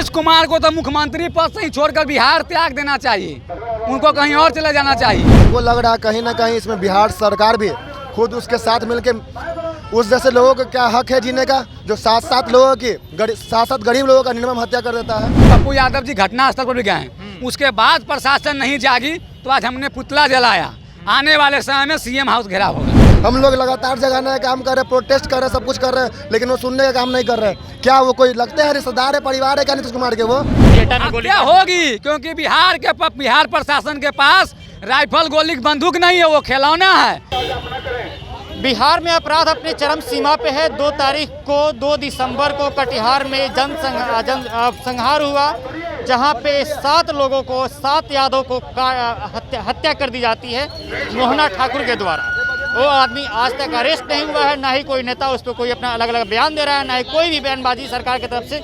नीतीश कुमार को तो मुख्यमंत्री पद से ही छोड़कर बिहार त्याग देना चाहिए, उनको कहीं और चले जाना चाहिए। वो लग रहा है कहीं ना कहीं इसमें बिहार सरकार भी खुद उसके साथ मिलकर उस जैसे लोगों का क्या हक है जीने का, जो सात लोगों की सात गरीब लोगों का निर्मम हत्या कर देता है। पप्पू यादव जी घटना स्थल पर भी गए, उसके बाद प्रशासन नहीं जागी तो आज हमने पुतला जलाया। आने वाले समय में सीएम हाउस घेराव होगा। हम लोग लगातार जगाने का काम कर रहे हैं, प्रोटेस्ट कर रहे हैं, सब कुछ कर रहे हैं, लेकिन वो सुनने का काम नहीं कर रहे हैं। क्या वो कोई लगते हैं रिश्तेदार है, परिवार है क्या नीतीश कुमार के? वो हत्या होगी क्योंकि बिहार प्रशासन के पास राइफल गोली बंदूक नहीं है, वो खिलौना है। बिहार में अपराध अपने चरम सीमा पे है। 2 दिसंबर को कटिहार में संहार हुआ, जहां पे 7 लोगों को, 7 यादव को हत्या कर दी जाती है मोहना ठाकुर के द्वारा। वो आदमी आज तक अरेस्ट नहीं हुआ है, ना ही कोई नेता उस पर कोई अपना अलग अलग बयान दे रहा है, ना ही कोई भी बयानबाजी सरकार की तरफ से,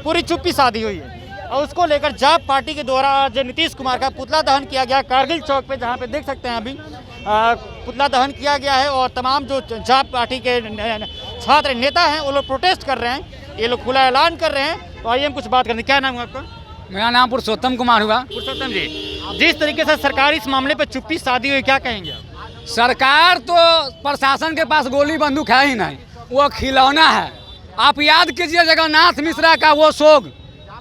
पूरी चुप्पी साधी हुई है। और उसको लेकर जाप पार्टी के द्वारा जो नीतीश कुमार का पुतला दहन किया गया कारगिल चौक पे, जहाँ पे देख सकते हैं अभी पुतला दहन किया गया है। और तमाम जो जाप पार्टी के छात्र नेता हैं वो लोग प्रोटेस्ट कर रहे हैं, ये लोग खुला ऐलान कर रहे हैं। तो आइए हम कुछ बात करते हैं। क्या नाम है आपका? मेरा नाम पुरुषोत्तम कुमार हुआ। पुरुषोत्तम जी, जिस तरीके से सरकार इस मामले पर चुप्पी साधी हुई, क्या कहेंगे आप? सरकार तो प्रशासन के पास गोली बंदूक है ही नहीं, वो खिलौना है। आप याद कीजिए जगन्नाथ मिश्रा का वो शोक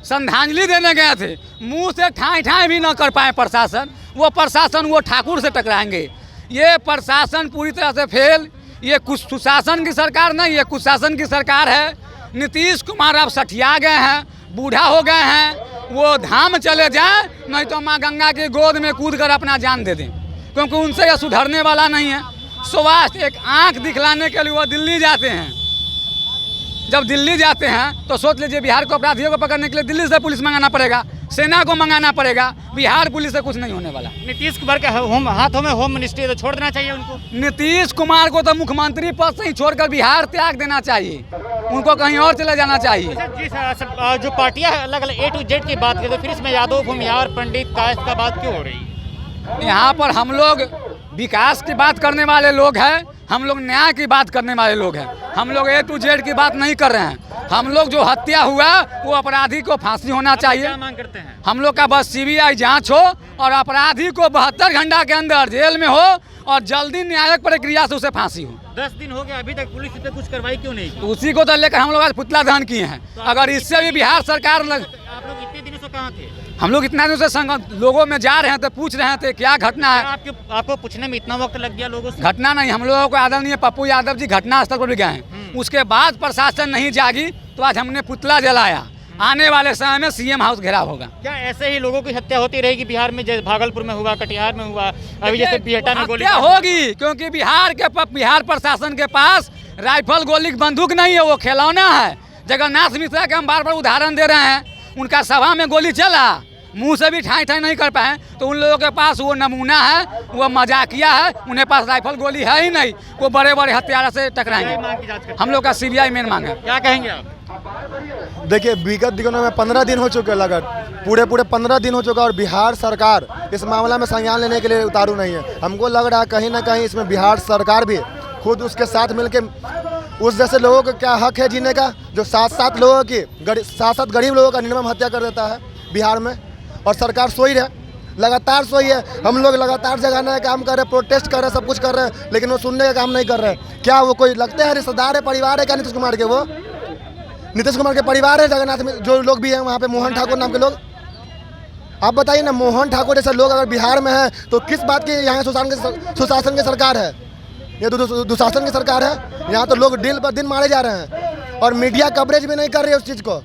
श्रद्धांजलि देने गए थे, मुंह से ठाई भी न कर पाए प्रशासन। वो ठाकुर से टकराएंगे। ये प्रशासन पूरी तरह से फेल। ये कुछ सुशासन की सरकार नहीं, ये कुशासन की सरकार है। नीतीश कुमार अब सठिया गए हैं, बूढ़ा हो गए हैं। वो धाम चले जाए, नहीं तो माँ गंगा की गोद में कूद कर अपना जान दे दें, क्योंकि उनसे यह सुधरने वाला नहीं है। स्वास्थ्य एक आंख दिखलाने के लिए वो दिल्ली जाते हैं। जब दिल्ली जाते हैं तो सोच लीजिए बिहार को अपराधियों को पकड़ने के लिए दिल्ली से पुलिस मंगाना पड़ेगा, सेना को मंगाना पड़ेगा। बिहार पुलिस से कुछ नहीं होने वाला। नीतीश कुमार के हाथों में होम मिनिस्ट्री, तो छोड़ देना चाहिए उनको। नीतीश कुमार को तो मुख्यमंत्री पद से ही छोड़कर बिहार त्याग देना चाहिए, उनको कहीं और चले जाना चाहिए। जो पार्टियां अलग अलग A to Z की बात करें तो फिर इसमें यादव, भूमिहार, पंडित, कायस्थ का बात क्यों हो रही है? यहाँ पर हम लोग विकास की बात करने वाले लोग हैं, हम लोग न्याय की बात करने वाले लोग हैं। हम लोग A to Z की बात नहीं कर रहे हैं। हम लोग जो हत्या हुआ वो अपराधी को फांसी होना चाहिए। क्या मांग करते हैं? हम लोग का बस CBI जांच हो और अपराधी को 72 घंटा के अंदर जेल में हो और जल्दी न्यायिक प्रक्रिया से उसे फांसी हो। 10 दिन हो गया, अभी तक पुलिस इस पे कुछ कार्रवाई क्यों नहीं की? तो उसी को तो लेकर हम लोग आज पुतला दहन किए हैं। अगर इससे भी बिहार सरकार आप लोग इतने दिनों से कहाँ थे? हम लोग इतना दिनों से लोगों में जा रहे हैं तो पूछ रहे थे क्या घटना है। आपको पूछने में इतना वक्त लग गया लोगों से? घटना नहीं, हम लोगों को आदरणीय पप्पू यादव जी घटना स्थल पर भी गए, उसके बाद प्रशासन नहीं जागी तो आज हमने पुतला जलाया। आने वाले समय में सीएम हाउस घेराव होगा। क्या ऐसे ही लोगों की हत्या होती रहेगी बिहार में, जैसे भागलपुर में हुआ, कटिहार में हुआ, अभी जैसे बिहटा में गोली होगी? क्योंकि बिहार प्रशासन के पास राइफल गोली बंदूक नहीं है, वो खिलौना है। जगन्नाथ मिश्रा के हम बार बार उदाहरण दे रहे हैं, उनका सभा में गोली चला, मुंह से भी ठाई नहीं कर पाए, तो उन लोगों के पास वो नमूना है, वो मजाकिया है, उन्हें पास राइफल गोली है ही नहीं, वो बड़े बड़े हथियार से टकराएंगे। हम लोग का CBI मेन मांग है। क्या कहेंगे आप? देखिए विगत दिनों में 15 दिन हो चुके, पूरे 15 दिन हो चुका और बिहार सरकार इस मामला में संज्ञान लेने के लिए उतारू नहीं है। हमको लग रहा है कहीं ना कहीं इसमें बिहार सरकार भी खुद उसके साथ मिलकर उस जैसे लोगों का क्या हक है जीने का, जो 7 लोगों की 7 गरीब लोगों का निर्मम हत्या कर देता है बिहार में। और सरकार सोई है, लगातार सोई है। हम लोग लगातार जगाने का काम कर रहे हैं, प्रोटेस्ट कर रहे हैं, सब कुछ कर रहे हैं, लेकिन वो सुनने का काम नहीं कर रहे हैं। क्या वो कोई लगते हैं रिश्तेदार है, परिवार है क्या नीतीश कुमार के? वो नीतीश कुमार के परिवार है जगन्नाथ में जो लोग भी हैं वहाँ पे, मोहन ठाकुर नाम के लोग। आप बताइए ना, मोहन ठाकुर जैसे लोग अगर बिहार में हैं तो किस बात की यहाँ सुशासन की सरकार है? ये दुशासन की सरकार है। यहाँ तो लोग दिन पर दिन मारे जा रहे हैं और मीडिया कवरेज भी नहीं कर रही है उस चीज़ को।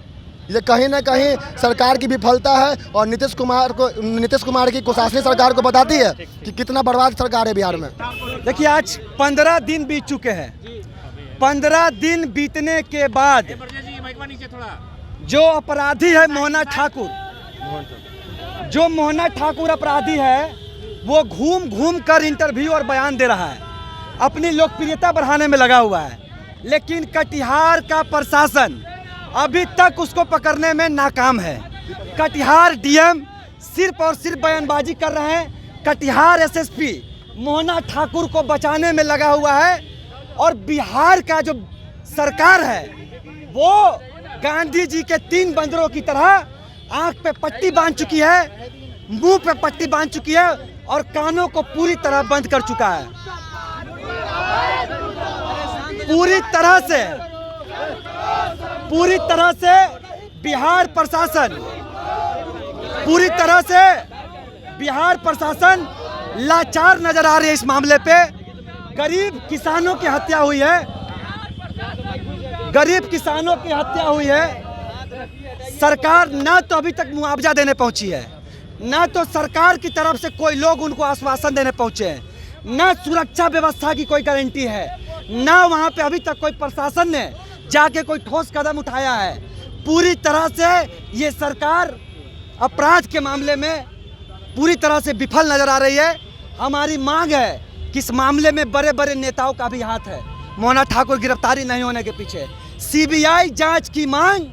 ये कहीं ना कहीं सरकार की विफलता है और नीतीश कुमार की कुशासनी सरकार को बताती है कि कितना बर्बाद सरकार है बिहार में। देखिए आज 15 दिन बीत चुके हैं। 15 दिन बीतने के बाद जो अपराधी है मोहना ठाकुर, जो मोहना ठाकुर अपराधी है, वो घूम घूम कर इंटरव्यू और बयान दे रहा है, अपनी लोकप्रियता बढ़ाने में लगा हुआ है। लेकिन कटिहार का प्रशासन अभी तक उसको पकड़ने में नाकाम है। कटिहार DM सिर्फ और सिर्फ बयानबाजी कर रहे हैं। कटिहार SSP मोहना ठाकुर को बचाने में लगा हुआ है और बिहार का जो सरकार है वो गांधी जी के 3 बंदरों की तरह आंख पे पट्टी बांध चुकी है, मुंह पे पट्टी बांध चुकी है और कानों को पूरी तरह बंद कर चुका है। पूरी तरह से बिहार प्रशासन लाचार नजर आ रही है। इस मामले पे गरीब किसानों की हत्या हुई है, सरकार ना तो अभी तक मुआवजा देने पहुंची है, ना तो सरकार की तरफ से कोई लोग उनको आश्वासन देने पहुंचे हैं, ना सुरक्षा व्यवस्था की कोई गारंटी है, ना वहां पे अभी तक कोई प्रशासन ने जाके कोई ठोस कदम उठाया है। पूरी तरह से ये सरकार अपराध के मामले में पूरी तरह से विफल नजर आ रही है। हमारी मांग है कि इस मामले में बड़े बड़े नेताओं का भी हाथ है। मोहना ठाकुर गिरफ्तारी नहीं होने के पीछे सीबीआई जांच की मांग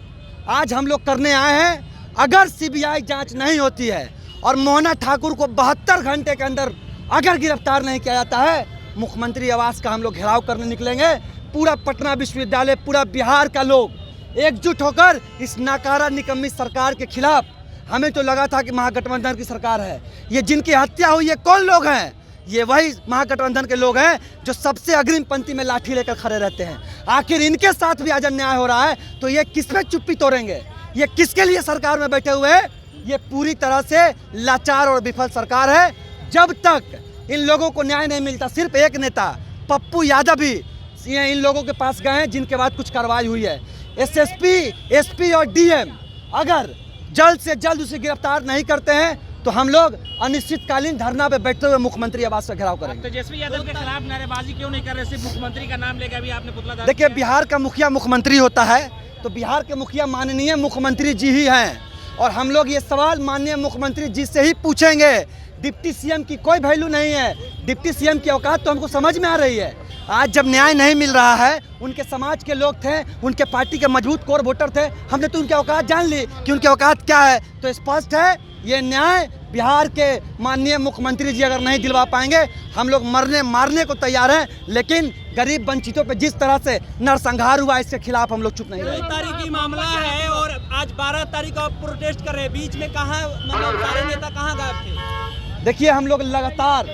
आज हम लोग करने आए हैं। अगर सीबीआई जांच नहीं होती है और मोहना ठाकुर को 72 घंटे के अंदर अगर गिरफ्तार नहीं किया जाता है, मुख्यमंत्री आवास का हम लोग घेराव करने निकलेंगे। पूरा पटना विश्वविद्यालय, पूरा बिहार का लोग एकजुट होकर इस नाकारा निकम्मी सरकार के खिलाफ। हमें तो लगा था कि महागठबंधन की सरकार है। ये जिनकी हत्या हुई है कौन लोग हैं? ये वही महागठबंधन के लोग हैं जो सबसे अग्रिम पंक्ति में लाठी लेकर खड़े रहते हैं। आखिर इनके साथ भी आज अन्याय हो रहा है तो ये किस पे चुप्पी तोड़ेंगे? ये किसके लिए सरकार में बैठे हुए हैं? ये पूरी तरह से लाचार और विफल सरकार है। जब तक इन लोगों को न्याय नहीं मिलता, सिर्फ एक नेता पप्पू यादव भी इन लोगों के पास गए हैं जिनके बाद कुछ कार्रवाई हुई है। एसएसपी, एसपी और डीएम अगर जल्द से जल्द उसे गिरफ्तार नहीं करते हैं तो हम लोग अनिश्चितकालीन धरना पे बैठते हुए मुख्यमंत्री आवास का घेराव करेंगे। तेजस्वी यादव के खिलाफ नारेबाजी क्यों नहीं कर रहे? सिर्फ मुख्यमंत्री का नाम लेकर भी आपने पुतला। देखिए, बिहार का मुखिया मुख्यमंत्री होता है तो बिहार के मुखिया माननीय मुख्यमंत्री जी ही हैं और हम लोग ये सवाल माननीय मुख्यमंत्री जी से ही पूछेंगे। डिप्टी सीएम की कोई वैल्यू नहीं है। डिप्टी सीएम की औकात तो हमको समझ में आ रही है। आज जब न्याय नहीं मिल रहा है, उनके समाज के लोग थे, उनके पार्टी के मजबूत कोर वोटर थे, हमने तो उनकी औकात जान ली कि उनकी औकात क्या है। तो स्पष्ट है ये न्याय बिहार के माननीय मुख्यमंत्री जी अगर नहीं दिलवा पाएंगे, हम लोग मरने मारने को तैयार हैं। लेकिन गरीब वंचितों पे जिस तरह से नरसंहार हुआ, इसके खिलाफ हम लोग चुप नहीं रहेंगे। 13 तारीख की मामला है और आज 12 तारीख को आप प्रोटेस्ट कर रहे हैं। बीच में कहाँ, मतलब सारे नेता कहाँ गायब थे? देखिए, हम लोग लगातार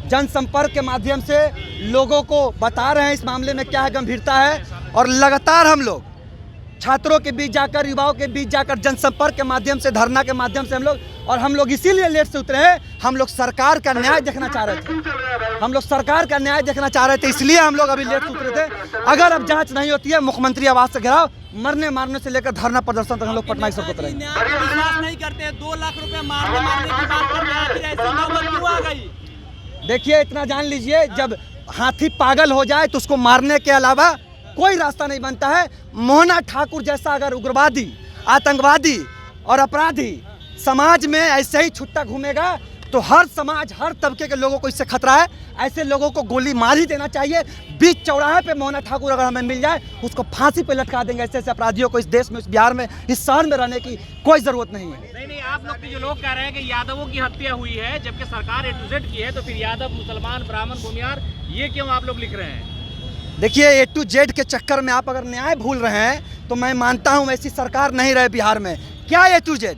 जनसंपर्क के माध्यम से लोगों को बता रहे हैं इस मामले में क्या गंभीरता है और लगातार हम लोग छात्रों के बीच जाकर, युवाओं के बीच जाकर, जनसंपर्क के माध्यम से, धरना के माध्यम से हम लोग इसीलिए लेट से उतरे हैं। हम लोग सरकार का न्याय देखना चाह रहे थे, इसलिए हम लोग अभी लेट से उतरे थे। अगर अब जांच नहीं होती है, मुख्यमंत्री आवास से घेराव, मरने मारने से लेकर धरना प्रदर्शन तक हम लोग पटना से उतरेंगे। विश्वास नहीं करते, 2 लाख रुपए मारने की बात कर रहे हैं, फिर ऐसी नौबत क्यों आ गई? देखिए, इतना जान लीजिए, जब हाथी पागल हो जाए तो उसको मारने के अलावा कोई रास्ता नहीं बनता है। मोहना ठाकुर जैसा अगर उग्रवादी, आतंकवादी और अपराधी समाज में ऐसे ही छुट्टा घूमेगा तो हर समाज, हर तबके के लोगों को इससे खतरा है। ऐसे लोगों को गोली मार ही देना चाहिए। बीच चौराहे पे मोहना ठाकुर अगर हमें मिल जाए, उसको फांसी पे लटका देंगे। ऐसे ऐसे अपराधियों को इस देश में, इस बिहार में, इस शहर में रहने की कोई ज़रूरत नहीं है। नहीं, आप लोग के जो लोग कह रहे हैं कि यादवों की हत्या हुई है, जबकि सरकार A to Z की है, तो फिर यादव, मुसलमान, ब्राह्मण, भूमिहार, ये क्यों आप लोग लिख रहे हैं? देखिए, A to Z के चक्कर में आप अगर न्याय भूल रहे हैं तो मैं मानता हूँ ऐसी सरकार नहीं रहे बिहार में। क्या A to Z?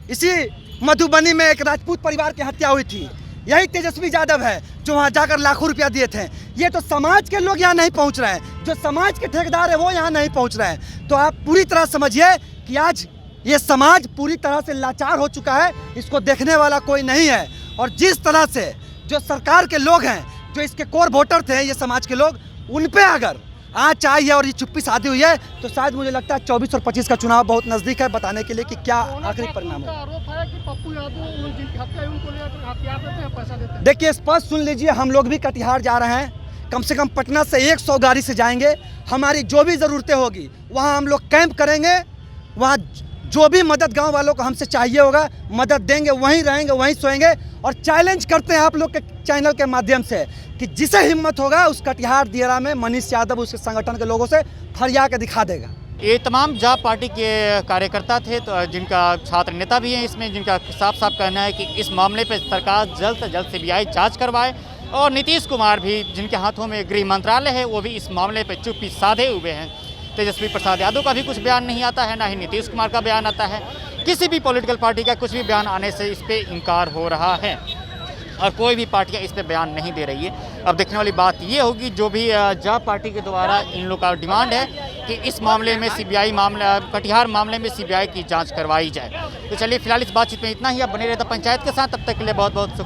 इसी मधुबनी में एक राजपूत परिवार की हत्या हुई थी, यही तेजस्वी यादव है जो वहाँ जाकर लाखों रुपया दिए थे। ये तो समाज के लोग यहाँ नहीं पहुँच रहे हैं, जो समाज के ठेकेदार है वो यहाँ नहीं पहुँच रहे हैं। तो आप पूरी तरह समझिए कि आज ये समाज पूरी तरह से लाचार हो चुका है, इसको देखने वाला कोई नहीं है। और जिस तरह से जो सरकार के लोग हैं, जो इसके कोर वोटर थे, ये समाज के लोग, उन पे अगर आज आई है और ये चुप्पी साधी हुई है तो शायद मुझे लगता है 24 और 25 का चुनाव बहुत नज़दीक है बताने के लिए कि क्या आखिरी परिणाम है। आरोप है कि पप्पू यादव जिनकी हत्या है उनको लेकर हथियार देते हैं, पैसा देते हैं। देखिए, स्पष्ट सुन लीजिए, हम लोग भी कटिहार जा रहे हैं। कम से कम पटना से 100 गाड़ी से जाएंगे। हमारी जो भी ज़रूरतें होगी वहाँ हम लोग कैंप करेंगे। वहाँ जो भी मदद गांव वालों को हमसे चाहिए होगा, मदद देंगे। वहीं रहेंगे, वहीं सोएंगे। और चैलेंज करते हैं आप लोग के चैनल के माध्यम से कि जिसे हिम्मत होगा उस कटिहार दियारा में मनीष यादव उसके संगठन के लोगों से फरिया के दिखा देगा। ये तमाम जाप पार्टी के कार्यकर्ता थे, तो जिनका छात्र नेता भी हैं इसमें, जिनका साफ साफ कहना है कि इस मामले पर सरकार जल्द से जल्द सीबीआई जांच करवाए। और नीतीश कुमार भी, जिनके हाथों में गृह मंत्रालय है, वो भी इस मामले पर चुप्पी साधे हुए हैं। तेजस्वी प्रसाद यादव का भी कुछ बयान नहीं आता है, ना ही नीतीश कुमार का बयान आता है। किसी भी पॉलिटिकल पार्टी का कुछ भी बयान आने से इस पे इनकार हो रहा है और कोई भी पार्टियां इस पे बयान नहीं दे रही है। अब देखने वाली बात ये होगी, जो भी जब पार्टी के द्वारा इन लोग का डिमांड है कि इस मामले में सीबीआई मामला, कटिहार मामले में सीबीआई की जांच करवाई जाए। तो चलिए फिलहाल इस बातचीत में इतना ही। अब बने रहता पंचायत के साथ, तब तक के लिए बहुत बहुत शुक्रिया।